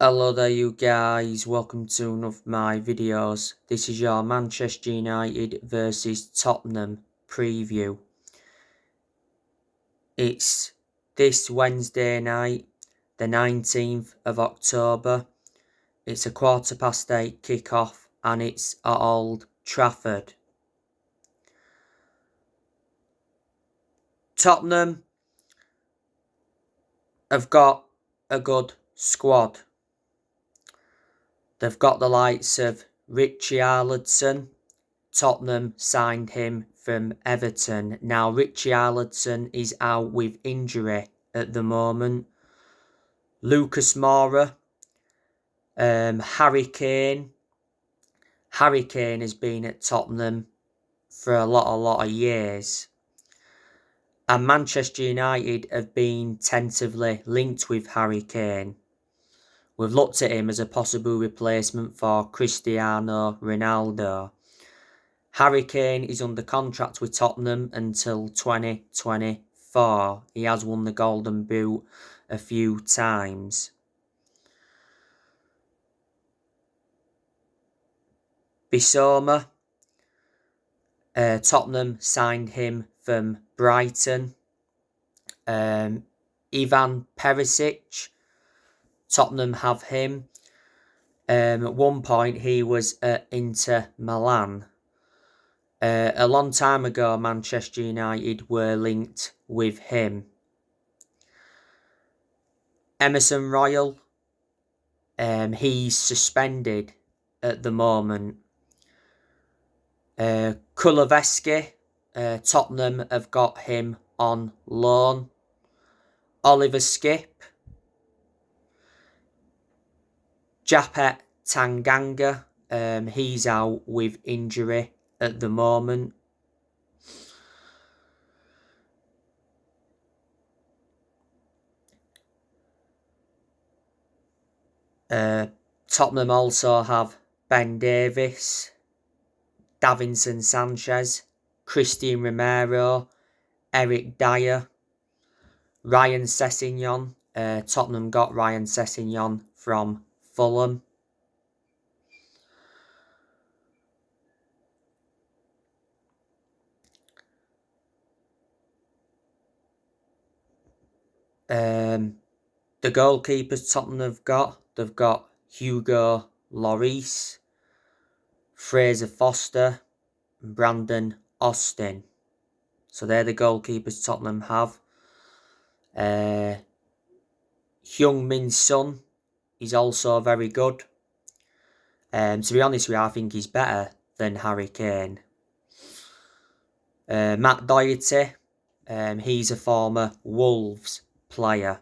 Hello there you guys, welcome to one of my videos. This is your Manchester United versus Tottenham preview. It's this Wednesday night, the 19th of October. It's a 8:15 kick-off and it's at Old Trafford. Tottenham have got a good squad. They've got the likes of Richarlison. Tottenham signed him from Everton. Now, Richarlison is out with injury at the moment. Lucas Moura, Harry Kane. Harry Kane has been at Tottenham for a lot of years. And Manchester United have been tentatively linked with Harry Kane. We've looked at him as a possible replacement for Cristiano Ronaldo. Harry Kane is under contract with Tottenham until 2024. He has won the Golden Boot a few times. Bissouma, Tottenham signed him from Brighton. Ivan Perisic, Tottenham have him. At one point he was at Inter Milan. A long time ago, Manchester United were linked with him. Emerson Royal, he's suspended at the moment. Kuleveski, Tottenham have got him on loan. Oliver Skip. Japet Tanganga, he's out with injury at the moment. Tottenham also have Ben Davies, Davinson Sanchez, Christian Romero, Eric Dyer, Ryan Sessegnon. Tottenham got Ryan Sessegnon from Fulham. The goalkeepers Tottenham they've got Hugo Lloris, Fraser Foster, and Brandon Austin. So they're the goalkeepers Tottenham have. Heung-min Son is also very good. To be honest with you, I think he's better than Harry Kane. Matt Doherty, he's a former Wolves player.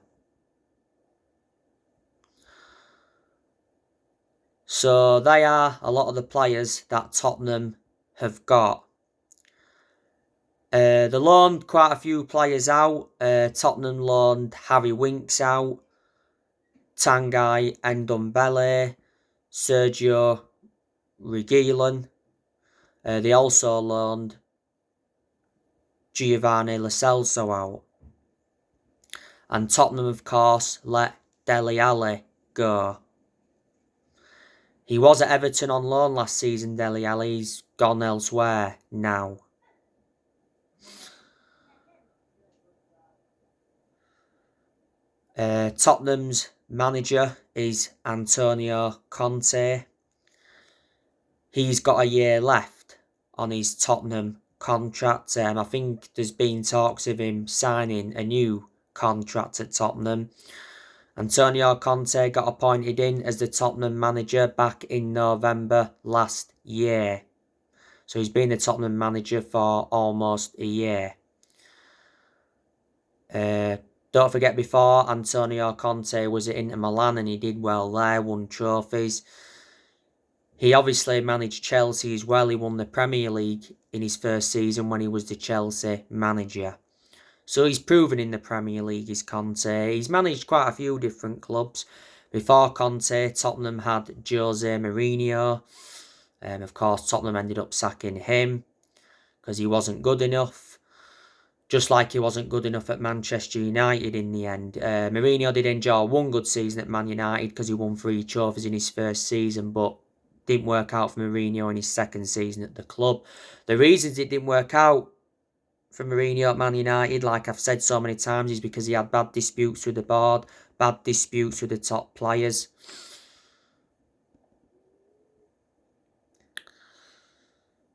So they are a lot of the players that Tottenham have got. They loaned quite a few players out. Tottenham loaned Harry Winks out, Tanguy Ndombele, Sergio Reguilon. They also loaned Giovanni Lo Celso out. And Tottenham, of course, let Dele Alli go. He was at Everton on loan last season, Dele Alli. He's gone elsewhere now. Tottenham's manager is Antonio Conte. He's got a year left on his Tottenham contract. I think there's been talks of him signing a new contract at Tottenham. Antonio Conte got appointed in as the Tottenham manager back in November last year. So he's been the Tottenham manager for almost a year. Don't forget, before Antonio Conte was at Inter Milan and he did well there, won trophies. He obviously managed Chelsea as well. He won the Premier League in his first season when he was the Chelsea manager. So he's proven in the Premier League, is Conte. He's managed quite a few different clubs. Before Conte, Tottenham had Jose Mourinho. Of course, Tottenham ended up sacking him because he wasn't good enough. just like he wasn't good enough at Manchester United in the end. Mourinho did enjoy one good season at Man United because he won 3 trophies in his first season, but didn't work out for Mourinho in his second season at the club. The reasons it didn't work out for Mourinho at Man United, like I've said so many times, is because he had bad disputes with the board, bad disputes with the top players.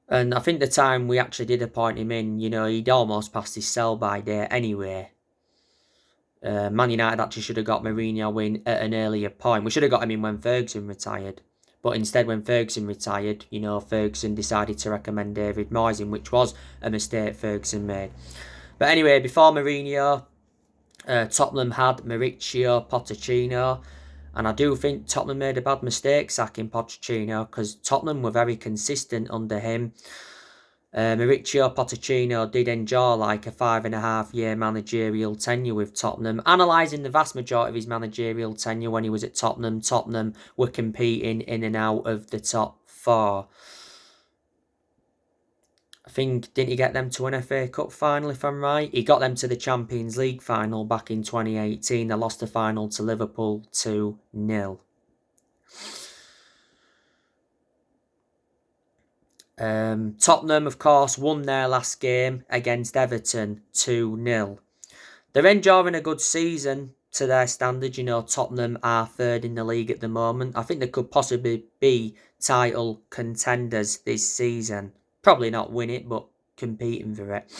And I think the time we actually did appoint him in, he'd almost passed his sell-by date anyway. Man United actually should have got Mourinho in at an earlier point. We should have got him in when Ferguson retired. But instead, when Ferguson retired, Ferguson decided to recommend David Moyes in, which was a mistake Ferguson made. But anyway, before Mourinho, Tottenham had Mauricio Pochettino. And I do think Tottenham made a bad mistake sacking Pochettino because Tottenham were very consistent under him. Mauricio Pochettino did enjoy like a 5.5-year managerial tenure with Tottenham. Analysing the vast majority of his managerial tenure when he was at Tottenham, Tottenham were competing in and out of the top 4. I think, didn't he get them to an FA Cup final, if I'm right? He got them to the Champions League final back in 2018. They lost the final to Liverpool 2-0. Tottenham, of course, won their last game against Everton 2-0. They're enjoying a good season to their standard. Tottenham are 3rd in the league at the moment. I think they could possibly be title contenders this season. Probably not win it, but competing for it.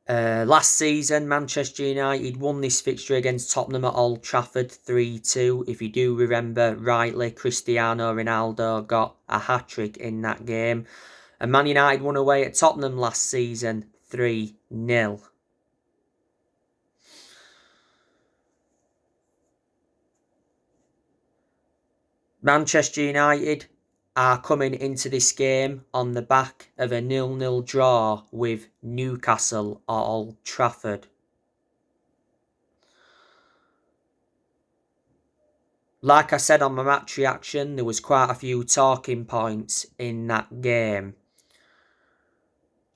Last season, Manchester United won this fixture against Tottenham at Old Trafford 3-2. If you do remember rightly, Cristiano Ronaldo got a hat-trick in that game. And Man United won away at Tottenham last season 3-0. Manchester United are coming into this game on the back of a 0-0 draw with Newcastle at Old Trafford. Like I said on my match reaction, there was quite a few talking points in that game.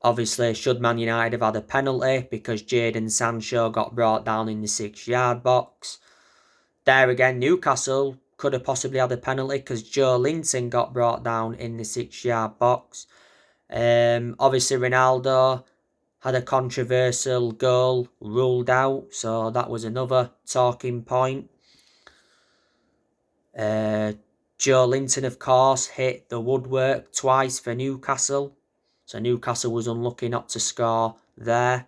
Obviously, should Man United have had a penalty because Jadon Sancho got brought down in the 6-yard box? There again, Newcastle could have possibly had a penalty because Joe Linton got brought down in the 6-yard box. Obviously, Ronaldo had a controversial goal ruled out, so that was another talking point. Joe Linton, of course, hit the woodwork twice for Newcastle. So Newcastle was unlucky not to score there.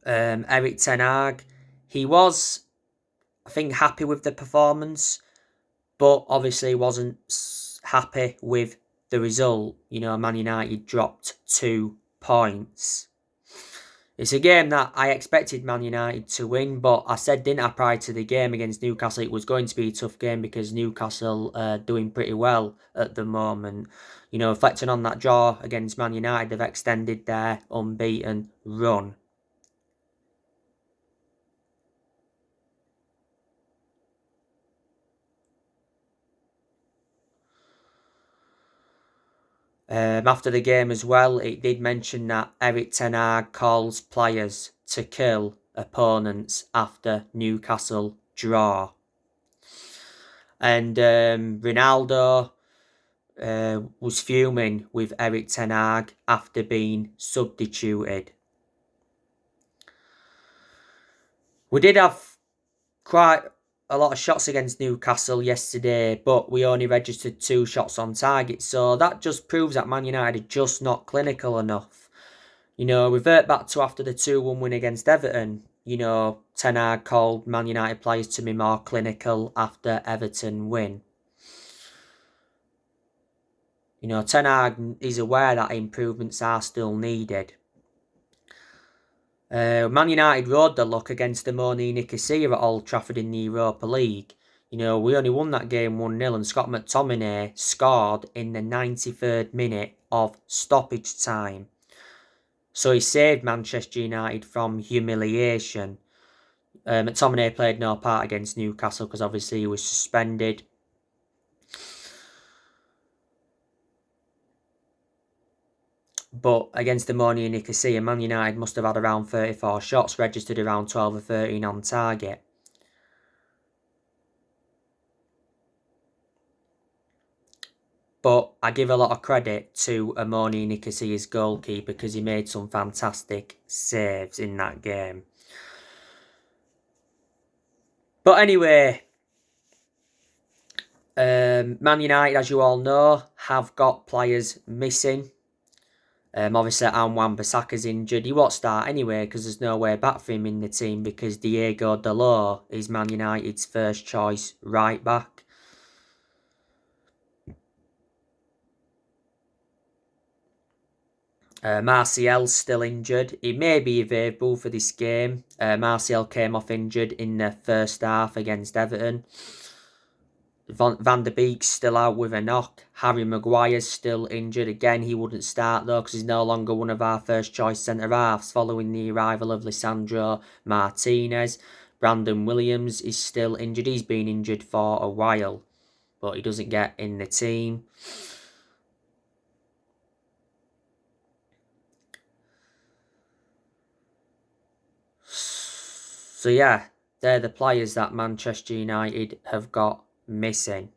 Erik ten Hag, he was, I think, happy with the performance, but obviously wasn't happy with the result. Man United dropped 2 points. It's a game that I expected Man United to win, but I said, didn't I, prior to the game against Newcastle, it was going to be a tough game because Newcastle are doing pretty well at the moment. Reflecting on that draw against Man United, they've extended their unbeaten run. After the game as well, it did mention that Erik ten Hag calls players to kill opponents after Newcastle draw. And Ronaldo was fuming with Erik ten Hag after being substituted. We did have quite a lot of shots against Newcastle yesterday, but we only registered 2 shots on target. So that just proves that Man United are just not clinical enough. Revert back to after the 2-1 win against Everton. Ten Hag called Man United players to be more clinical after Everton win. Ten Hag is aware that improvements are still needed. Man United rode the luck against the Moni Nicosia at Old Trafford in the Europa League. We only won that game 1-0 and Scott McTominay scored in the 93rd minute of stoppage time. So he saved Manchester United from humiliation. McTominay played no part against Newcastle because obviously he was suspended. But against the Ammonia Nicosia, Man United must have had around 34 shots, registered around 12 or 13 on target. But I give a lot of credit to Ammonia Nicosia's goalkeeper because he made some fantastic saves in that game. But anyway, Man United, as you all know, have got players missing. Obviously, Wan-Bissaka's injured. He won't start anyway because there's no way back for him in the team because Diego Dalot is Man United's first choice right back. Martial's still injured. He may be available for this game. Martial came off injured in the first half against Everton. Van der Beek's still out with a knock. Harry Maguire's still injured. Again, he wouldn't start though because he's no longer one of our first choice centre-halves following the arrival of Lisandro Martinez. Brandon Williams is still injured. He's been injured for a while, but he doesn't get in the team. So yeah, they're the players that Manchester United have got missing.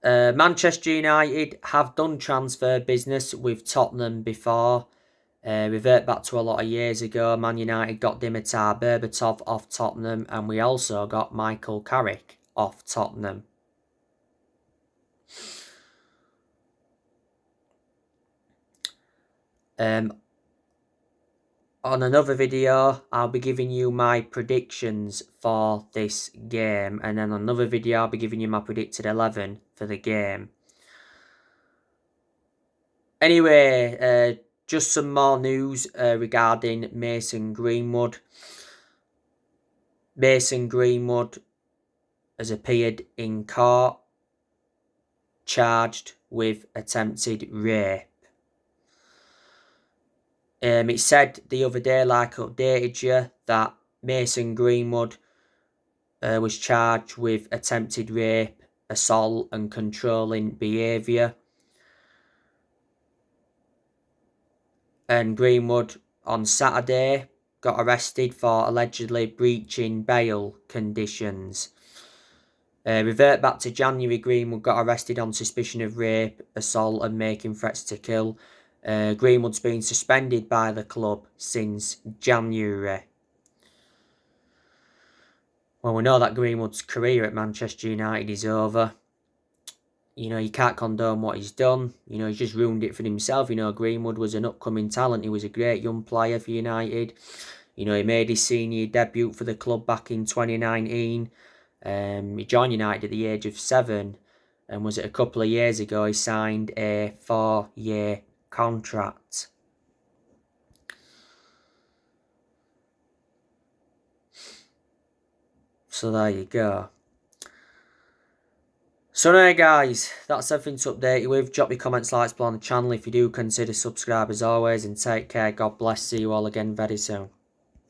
Manchester United have done transfer business with Tottenham before. Revert back to a lot of years ago, Man United got Dimitar Berbatov off Tottenham, and we also got Michael Carrick off Tottenham. On another video, I'll be giving you my predictions for this game. And then on another video, I'll be giving you my predicted 11 for the game. Anyway, just some more news regarding Mason Greenwood. Mason Greenwood has appeared in court, charged with attempted rape. It said the other day, like I updated you, that Mason Greenwood was charged with attempted rape, assault and controlling behaviour. And Greenwood on Saturday got arrested for allegedly breaching bail conditions. Revert back to January, Greenwood got arrested on suspicion of rape, assault and making threats to kill. Greenwood's been suspended by the club since January. Well, we know that Greenwood's career at Manchester United is over. You know, you can't condone what he's done. You know, he's just ruined it for himself. You know, Greenwood was an upcoming talent. He was a great young player for United. You know, he made his senior debut for the club back in 2019. He joined United at the age of 7. And was it a couple of years ago he signed a 4-year contract. So there you go. So anyway guys, that's everything to update you with. Drop your comments, likes below on the channel if you do. Consider subscribe as always, and take care. God bless. See you all again very soon.